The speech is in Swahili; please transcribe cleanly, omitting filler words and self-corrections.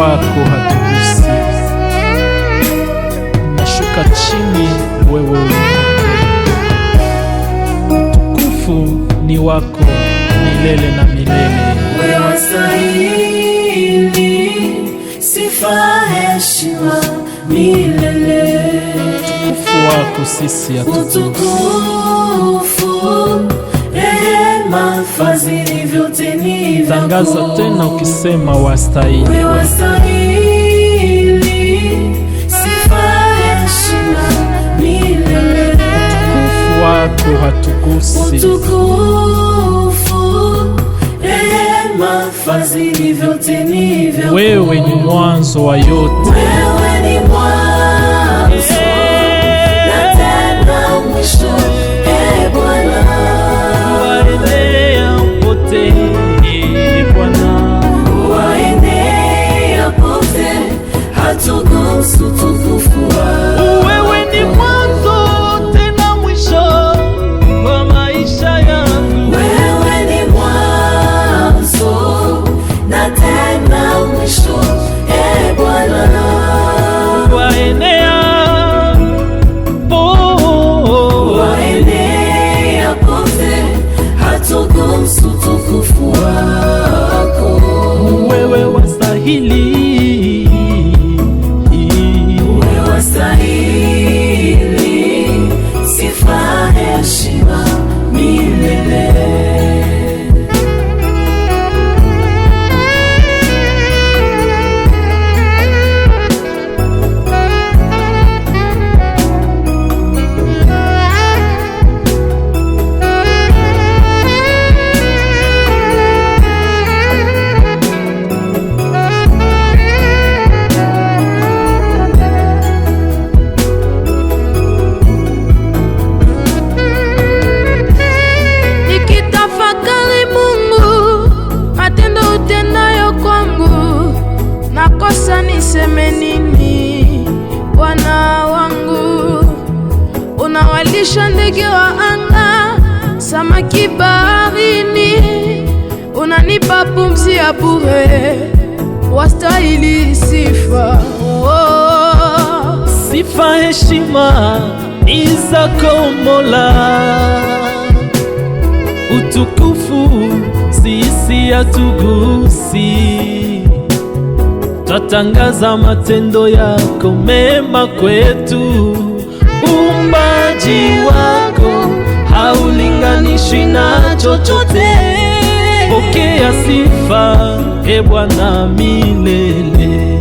wako hatugusi. Nashuka chini, wewe uinuke. Utukufu ni wako milele na milele. Wewe wastahili sifa, heshima milele. Utukufu wako sisi hatugusi. Utukufu, rehema, fadhili, vyote ni vyako. Tangaza tena ukisema wastahili. Wewe wastahili sifa, heshima milele. Utukufu wako hatugusi. Utukufu, rehema, fadhili, vyote ni vyako. Wewe ni mwanzo wa yote. Wewe ni mwanzo na tena mwisho, Bwana. Waenea pote, Bwana. Waenea pote, hatugusi utukufu wako. Wewe ni mwanzo tena mwisho wa maisha yangu. Wewe ni mwanzo na tena mwisho, Bwana. Waenea pote, hatugusi utukufu wako. wewe wastahili. Wewe wastahili sifa, heshima milele. Nikitafakari Mungu, matendo utendayo kwangu, nakosa niseme nini? Bwana wangu, unawalisha ndege wa anga, samaki baharini, unanipa pumzi ya bure, wastahili sifa. Sifa heshima ni zako Mola. Utukufu sisi hatugusi. Twatangaza matendo yako mema kwetu. Uumbaji wako haulinganishwi na chochote. Pokea sifa, Bwana milele.